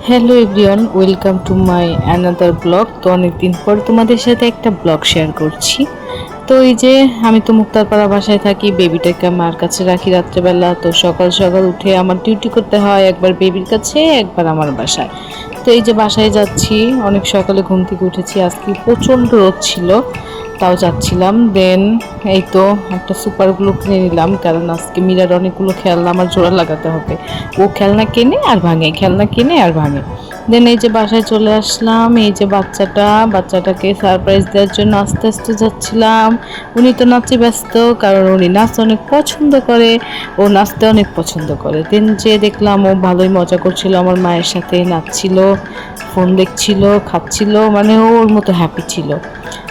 Hello everyone, welcome to my another blog. তো অনেকদিন পর তোমাদের সাথে একটা ব্লগ শেয়ার করছি। তো এই যে আমি তো মুক্তারপাড়া বাসায় থাকি, বেবিটাকে মার কাছে রাখি রাত্রেবেলা। তো সকাল সকাল উঠে আমার ডিউটি করতে হয়, একবার বেবির কাছে একবার আমার বাসায়। তো এই যে বাসায় যাচ্ছি, অনেক সকালে ঘুম থেকে উঠেছি, আজকে প্রচণ্ড রোদ ছিল, তাও যাচ্ছিলাম। দেন এই তো একটা সুপার গ্লু কিনে নিলাম, কারণ আজকে মীরার অনেকগুলো খেলনা আমার জোড়া লাগাতে হবে। ও খেলনা কেনে আর ভাঙে, খেলনা কেনে আর ভাঙে। দেন এই যে বাসায় চলে আসলাম, এই যে বাচ্চাটাকে সারপ্রাইজ দেওয়ার জন্য আস্তে আস্তে যাচ্ছিলাম। উনি তো নাচে ব্যস্ত, কারণ উনি নাচ অনেক পছন্দ করে, ও নাচতে অনেক পছন্দ করে। দেন যে দেখলাম ও ভালোই মজা করছিল, আমার মায়ের সাথে নাচছিল, ফোন দেখছিল, খাচ্ছিল, মানে ও ওর মতো হ্যাপি ছিল।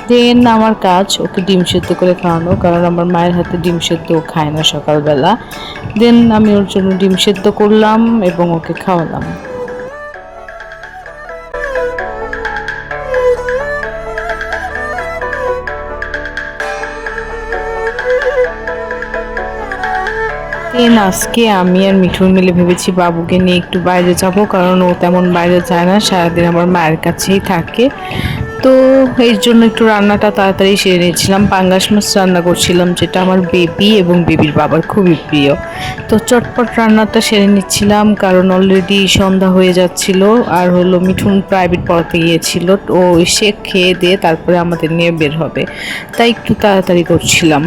দেন আমার কাজ ওকে ডিম সেদ্ধ করে খাওয়ানো, কারণ আমার মায়ের হাতে ডিম সেদ্ধ ও খায় না সকালবেলা। দেন আমি ওর জন্য ডিম সেদ্ধ করলাম এবং ওকে খাওয়ালাম। দেন আজকে আমি আর মিঠুন মিলে ভেবেছি বাবুকে নিয়ে একটু বাইরে যাব, কারণ ও তেমন বাইরে যায় না, সারাদিন আমার মায়ের কাছেই থাকে। তো এর জন্য একটু রান্নাটা তাড়াতাড়ি সেরে নিয়েছিলাম। পাঙ্গাস মাছ রান্না করছিলাম, যেটা আমার বেবি এবং বেবির বাবার খুবই প্রিয়। তো চটপট রান্নাটা সেরে নিচ্ছিলাম, কারণ অলরেডি সন্ধ্যা হয়ে যাচ্ছিল। আর হলো মিঠুন প্রাইভেট পড়াতে গিয়েছিল, ও এসে খেয়ে দিয়ে তারপরে আমাদের নিয়ে বের হবে, তাই একটু তাড়াতাড়ি করছিলাম।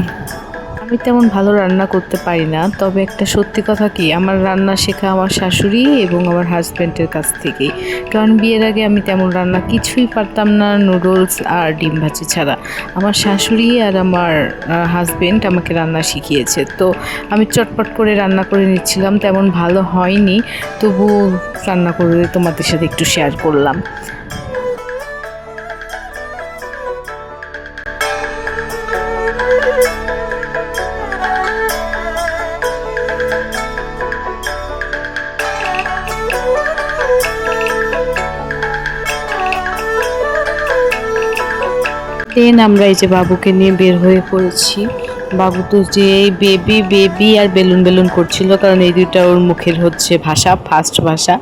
আমি তেমন ভালো রান্না করতে পারি না, তবে একটা সত্যি কথা কি, আমার রান্না শেখা আমার শাশুড়ি এবং আমার হাজব্যান্ডের কাছ থেকেই। কারণ বিয়ের আগে আমি তেমন রান্না কিছুই পারতাম না, নুডলস আর ডিম ভাজি ছাড়া। আমার শাশুড়ি আর আমার হাজব্যান্ড আমাকে রান্না শিখিয়েছে। তো আমি চটপট করে রান্না করে নিচ্ছিলাম, তেমন ভালো হয়নি, তবু রান্না করে তোমাদের সাথে একটু শেয়ার করলাম। দেন আমরা এই যে বাবুকে নিয়ে বের হয়ে পড়েছি। বাবু তো যে বেবি বেবি আর বেলুন বেলুন করছিল, কারণ এই দুইটা ওর মুখের হচ্ছে ভাষা, ফার্স্ট ভাষা।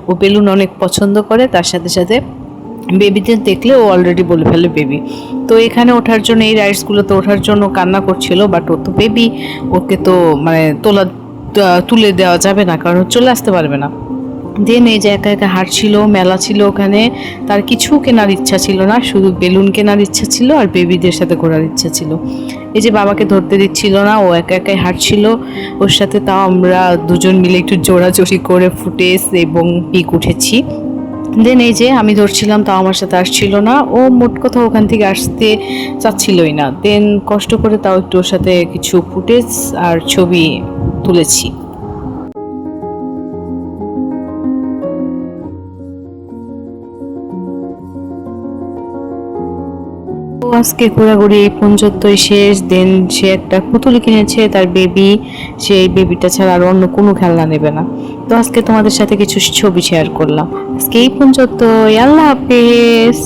ও বেলুন অনেক পছন্দ করে, তার সাথে সাথে বেবিদের দেখলে ও অলরেডি বলে ফেলে বেবি। তো এখানে ওঠার জন্য, এই রাইডসগুলোতে ওঠার জন্য কান্না করছিল, বাট ও তো বেবি, ওকে তো মানে তুলে দেওয়া যাবে না, কারণ ও চলে আসতে পারবে না। দেন এই যে একা একা হাঁটছিল, মেলা ছিল ওখানে, তার কিছু কেনার ইচ্ছা ছিল না, শুধু বেলুন কেনার ইচ্ছা ছিল আর বেবিদের সাথে ঘোরার ইচ্ছা ছিল। এই যে বাবাকে ধরতে দিচ্ছিল না, ও একা একাই হাঁটছিল ওর সাথে, তাও আমরা দুজন মিলে একটু জোরাজোরি করে ফুটেজ এবং পিক উঠেছি। দেন এই যে আমি ধরছিলাম, তাও আমার সাথে আসছিল না, ও মোট কথা ওখান থেকে আসতে চাচ্ছিলই না। দেন কষ্ট করে তাও একটু ওর সাথে কিছু ফুটেজ আর ছবি তুলেছি। তো আজকে ঘোরাঘুরি এই পর্যন্তই শেষ। দেন সে একটা পুতুল কিনেছে তার বেবি, সেই বেবিটা ছাড়া আর অন্য কোনো খেলনা নেবে না। তো আজকে তোমাদের সাথে কিছু ছবি শেয়ার করলাম। আজকে এই পর্যন্ত, আল্লাহ হাফেজ।